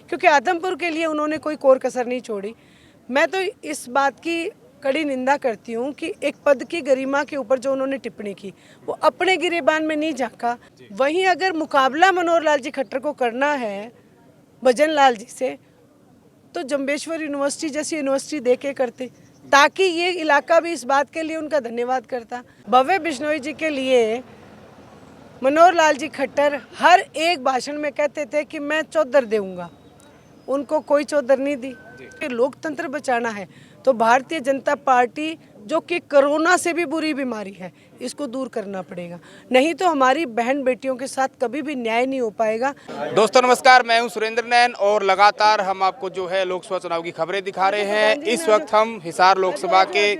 क्योंकि आदमपुर के लिए उन्होंने कोई कोर कसर नहीं छोड़ी। मैं तो इस बात की कड़ी निंदा करती हूँ कि एक पद की गरिमा के ऊपर जो उन्होंने टिप्पणी की वो अपने गिरेबान में नहीं झांका। वहीं अगर मुकाबला मनोहर लाल जी खट्टर को करना है भजन लाल जी से तो जम्बेश्वर यूनिवर्सिटी जैसी यूनिवर्सिटी दे के करते, ताकि ये इलाका भी इस बात के लिए उनका धन्यवाद करता। भव्य बिश्नोई जी के लिए मनोहर लाल जी खट्टर हर एक भाषण में कहते थे कि मैं चौधर दूंगा, उनको कोई चौधर नहीं दी। लोकतंत्र बचाना है तो भारतीय जनता पार्टी जो कि कोरोना से भी बुरी बीमारी है इसको दूर करना पड़ेगा, नहीं तो हमारी बहन बेटियों के साथ कभी भी न्याय नहीं हो पाएगा। दोस्तों नमस्कार, मैं हूं सुरेंद्र नैन और लगातार हम आपको जो है लोकसभा चुनाव की खबरें दिखा रहे हैं। इस वक्त हम हिसार लोकसभा के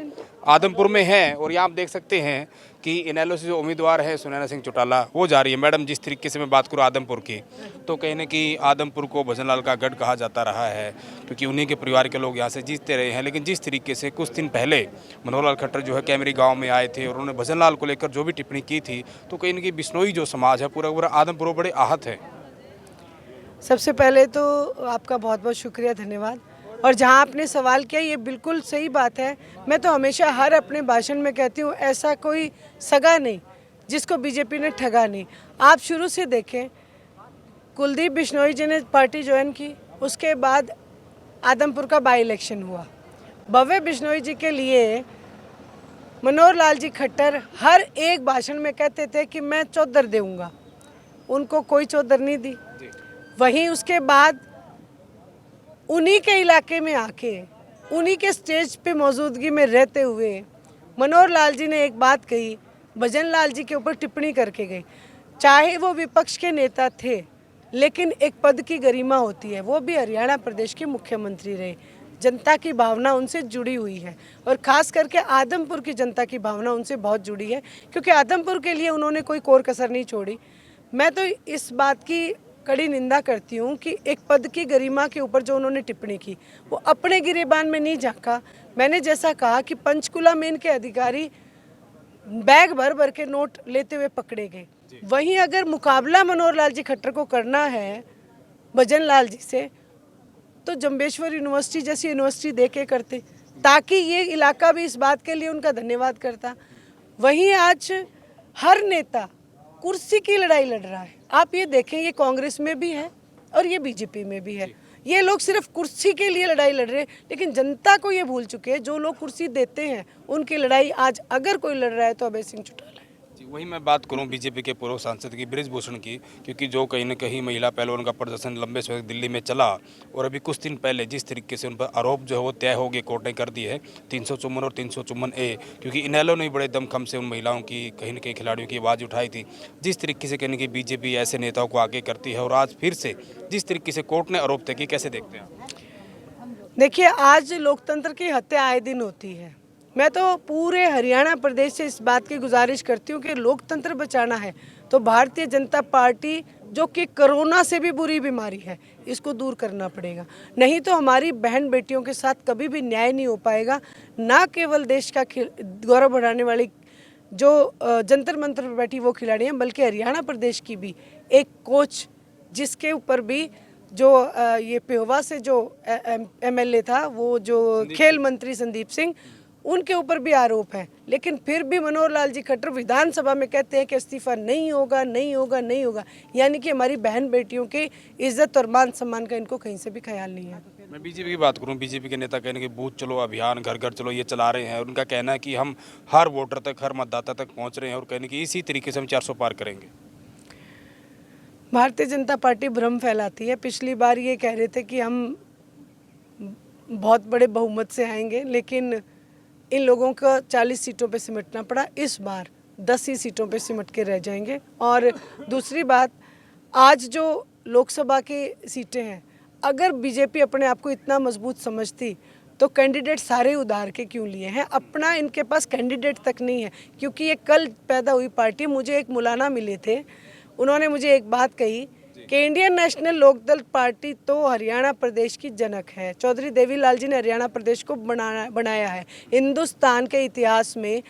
आदमपुर में हैं और यहाँ आप देख सकते हैं कि इनेलो से जो उम्मीदवार है सुनैना सिंह चौटाला वो जा रही है। मैडम, जिस तरीके से मैं बात करूँ आदमपुर की, तो कहीं ना कहीं आदमपुर को भजन लाल का गढ़ कहा जाता रहा है क्योंकि उन्हीं के परिवार के लोग यहाँ से जीतते रहे हैं। लेकिन जिस तरीके से कुछ दिन पहले मनोहर लाल खट्टर जो है कैमरी गाँव में आए थे और उन्होंने भजन लाल को लेकर जो भी टिप्पणी की थी, तो कहीं ना कहीं बिश्नोई जो समाज है पूरा पूरा आदमपुर बड़े आहत है। सबसे पहले तो आपका बहुत बहुत शुक्रिया, धन्यवाद। और जहां आपने सवाल किया ये बिल्कुल सही बात है। मैं तो हमेशा हर अपने भाषण में कहती हूँ ऐसा कोई सगा नहीं जिसको बीजेपी ने ठगा नहीं। आप शुरू से देखें, कुलदीप बिश्नोई जी ने पार्टी ज्वाइन की, उसके बाद आदमपुर का बाई इलेक्शन हुआ। भव्य बिश्नोई जी के लिए मनोहर लाल जी खट्टर हर एक भाषण में कहते थे कि मैं चौधर दूंगा, उनको कोई चौधर नहीं दी। वहीं उसके बाद उन्हीं के इलाके में आके उन्हीं के स्टेज पे मौजूदगी में रहते हुए मनोहर लाल जी ने एक बात कही, भजन लाल जी के ऊपर टिप्पणी करके गए। चाहे वो विपक्ष के नेता थे लेकिन एक पद की गरिमा होती है, वो भी हरियाणा प्रदेश के मुख्यमंत्री रहे। जनता की भावना उनसे जुड़ी हुई है और ख़ास करके आदमपुर की जनता की भावना उनसे बहुत जुड़ी है क्योंकि आदमपुर के लिए उन्होंने कोई कोर कसर नहीं छोड़ी। मैं तो इस बात की कड़ी निंदा करती हूँ कि एक पद की गरिमा के ऊपर जो उन्होंने टिप्पणी की वो अपने गिरेबान में नहीं झांका। मैंने जैसा कहा कि पंचकुला में इनके अधिकारी बैग भर भर के नोट लेते हुए पकड़े गए। वहीं अगर मुकाबला मनोहर लाल जी खट्टर को करना है भजन लाल जी से तो जम्बेश्वर यूनिवर्सिटी जैसी यूनिवर्सिटी दे के करते, ताकि ये इलाका भी इस बात के लिए उनका धन्यवाद करता। वहीं आज हर नेता कुर्सी की लड़ाई लड़ रहा है। आप ये देखें, ये कांग्रेस में भी है और ये बीजेपी में भी है। ये लोग सिर्फ कुर्सी के लिए लड़ाई लड़ रहे हैं, लेकिन जनता को ये भूल चुके हैं जो लोग कुर्सी देते हैं उनकी लड़ाई आज अगर कोई लड़ रहा है तो अभय सिंह चौटाला है। वही मैं बात करूं बीजेपी के पूर्व सांसद की बृजभूषण की, क्योंकि जो कहीं ना कहीं महिला पहलवान का प्रदर्शन लंबे समय दिल्ली में चला और अभी कुछ दिन पहले जिस तरीके से उन पर आरोप जो है वो तय हो गए, कोर्ट ने कर दी है 354 और 354A, क्योंकि इनेलो ने बड़े दमखम से उन महिलाओं की कहीं ना कहीं खिलाड़ियों की आवाज़ उठाई थी। जिस तरीके से कहने की बीजेपी ऐसे नेताओं को आगे करती है और आज फिर से जिस तरीके से कोर्ट ने आरोप तय किए, कैसे देखते हैं? देखिए, आज लोकतंत्र की हत्या आए दिन होती है। मैं तो पूरे हरियाणा प्रदेश से इस बात की गुजारिश करती हूँ कि लोकतंत्र बचाना है तो भारतीय जनता पार्टी जो कि कोरोना से भी बुरी बीमारी है इसको दूर करना पड़ेगा, नहीं तो हमारी बहन बेटियों के साथ कभी भी न्याय नहीं हो पाएगा। ना केवल देश का गौरव बढ़ाने वाली जो जंतर मंतर पर बैठी वो खिलाड़ी हैं, बल्कि हरियाणा प्रदेश की भी एक कोच जिसके ऊपर भी जो ये पेहोवा से जो MLA था, वो जो खेल मंत्री संदीप सिंह, उनके ऊपर भी आरोप है। लेकिन फिर भी मनोहर लाल जी खट्टर विधानसभा में कहते हैं कि इस्तीफा नहीं होगा, नहीं होगा, नहीं होगा। यानी कि हमारी बहन बेटियों की इज्जत और मान सम्मान का इनको कहीं से भी ख्याल नहीं है। मैं बीजेपी की बात करूं, बीजेपी के नेता कहने के बूथ चलो अभियान, घर घर चलो, ये चला रहे हैं। उनका कहना है कि हम हर वोटर तक, हर मतदाता तक पहुंच रहे हैं और कहने की इसी तरीके से हम 400 पार करेंगे। भारतीय जनता पार्टी भ्रम फैलाती है। पिछली बार ये कह रहे थे कि हम बहुत बड़े बहुमत से आएंगे, लेकिन इन लोगों का 40 सीटों पे सिमटना पड़ा। इस बार 10 ही सीटों पे सिमट के रह जाएंगे। और दूसरी बात, आज जो लोकसभा की सीटें हैं, अगर बीजेपी अपने आप को इतना मजबूत समझती तो कैंडिडेट सारे उधार के क्यों लिए हैं? अपना इनके पास कैंडिडेट तक नहीं है, क्योंकि ये कल पैदा हुई पार्टी। मुझे एक मौलाना मिले थे, उन्होंने मुझे एक बात कही कि इंडियन नेशनल लोकदल पार्टी तो हरियाणा प्रदेश की जनक है। चौधरी देवीलाल जी ने हरियाणा प्रदेश को बनाया है। हिंदुस्तान के इतिहास में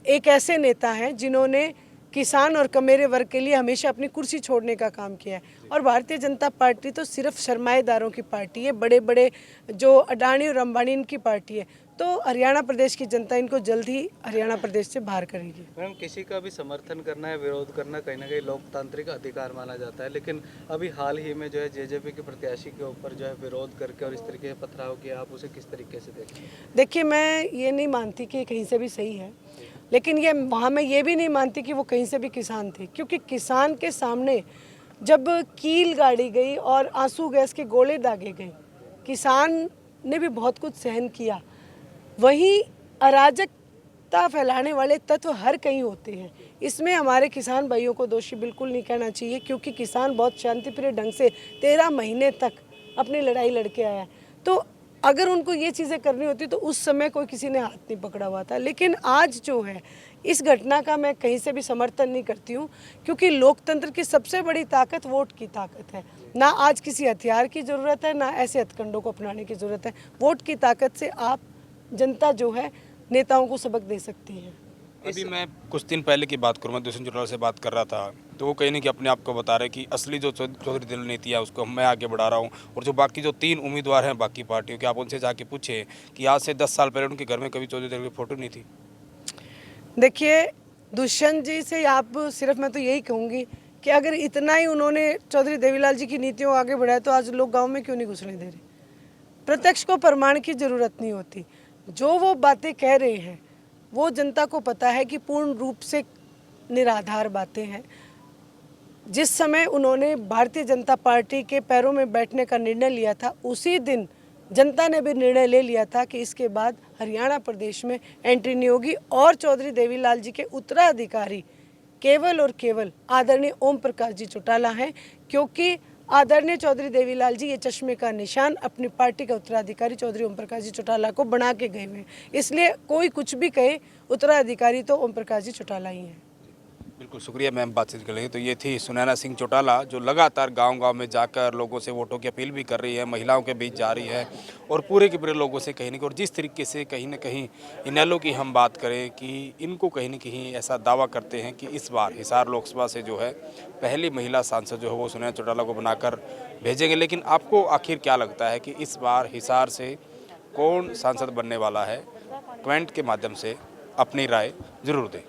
एक ऐसे नेता हैं जिन्होंने किसान और कमेरे वर्ग के लिए हमेशा अपनी कुर्सी छोड़ने का काम किया है। और भारतीय जनता पार्टी तो सिर्फ सरमाएदारों की पार्टी है, बड़े बड़े जो अडानी और अंबानी इनकी पार्टी है। तो हरियाणा प्रदेश की जनता इनको जल्द ही हरियाणा प्रदेश से बाहर करेगी। मैम, किसी का भी समर्थन करना या विरोध करना कहीं ना कहीं लोकतांत्रिक अधिकार माना जाता है, लेकिन अभी हाल ही में जो है जेजेपी के प्रत्याशी के ऊपर जो है विरोध करके और इस तरीके से पथराव किया, आप उसे किस तरीके से देखते हैं? देखिए, मैं ये नहीं मानती कि कहीं से भी सही है, लेकिन ये वहाँ मैं ये भी नहीं मानती कि वो कहीं से भी किसान थे, क्योंकि किसान के सामने जब कील गाड़ी गई और आंसू गैस के गोले दागे गए, किसान ने भी बहुत कुछ सहन किया। वहीं अराजकता फैलाने वाले तत्व हर कहीं होते हैं, इसमें हमारे किसान भाइयों को दोषी बिल्कुल नहीं कहना चाहिए, क्योंकि किसान बहुत शांतिप्रिय ढंग से 13 महीने तक अपनी लड़ाई लड़के आया है। तो अगर उनको ये चीज़ें करनी होती तो उस समय कोई किसी ने हाथ नहीं पकड़ा हुआ था। लेकिन आज जो है, इस घटना का मैं कहीं से भी समर्थन नहीं करती हूँ, क्योंकि लोकतंत्र की सबसे बड़ी ताकत वोट की ताकत है। ना आज किसी हथियार की ज़रूरत है, ना ऐसे हथकंडों को अपनाने की ज़रूरत है। वोट की ताकत से आप जनता जो है नेताओं को सबक दे सकती है। अभी मैं कुछ दिन पहले की बात करूँ, मैं दुष्यंत चौटाला से बात कर रहा था, तो वो कहीं नहीं कि अपने आप को बता रहे कि असली जो चौधरी दिल नीति है उसको मैं आगे बढ़ा रहा हूँ, और जो बाकी जो 3 उम्मीदवार हैं बाकी पार्टियों के, आप उनसे जाके पूछे कि आज से 10 साल पहले उनके घर में कभी चौधरी दिल की फोटो नहीं थी। देखिए, दुष्यंत जी से आप सिर्फ मैं तो यही कहूँगी कि अगर इतना ही उन्होंने चौधरी देवीलाल जी की नीतियों को आगे बढ़ाया तो आज लोग गाँव में क्यों नहीं घुसने दे रहे। प्रत्यक्ष को प्रमाण की ज़रूरत नहीं होती। जो वो बातें कह रहे हैं वो जनता को पता है कि पूर्ण रूप से निराधार बातें हैं। जिस समय उन्होंने भारतीय जनता पार्टी के पैरों में बैठने का निर्णय लिया था, उसी दिन जनता ने भी निर्णय ले लिया था कि इसके बाद हरियाणा प्रदेश में एंट्री नहीं होगी, और चौधरी देवीलाल जी के उत्तराधिकारी केवल और केवल आदरणीय ओम प्रकाश जी चौटाला हैं, क्योंकि आदरणीय चौधरी देवीलाल जी ये चश्मे का निशान अपनी पार्टी का उत्तराधिकारी चौधरी ओम प्रकाश जी चौटाला को बना के गए हुए हैं। इसलिए कोई कुछ भी कहे, उत्तराधिकारी तो ओम प्रकाश जी चौटाला ही हैं। बिल्कुल, शुक्रिया मैम, बातचीत कर रही है। तो ये थी सुनैना सिंह चौटाला, जो लगातार गांव-गांव में जाकर लोगों से वोटों की अपील भी कर रही है, महिलाओं के बीच जा रही है, और पूरे के पूरे लोगों से कहीं न कहीं, और जिस तरीके से कहीं न कहीं इनेलो की हम बात करें कि इनको कहीं न कहीं ऐसा दावा करते हैं कि इस बार हिसार लोकसभा से जो है पहली महिला सांसद जो है वो सुनैना चौटाला को बनाकर भेजेंगे। लेकिन आपको आखिर क्या लगता है कि इस बार हिसार से कौन सांसद बनने वाला है? कमेंट के माध्यम से अपनी राय ज़रूर दें।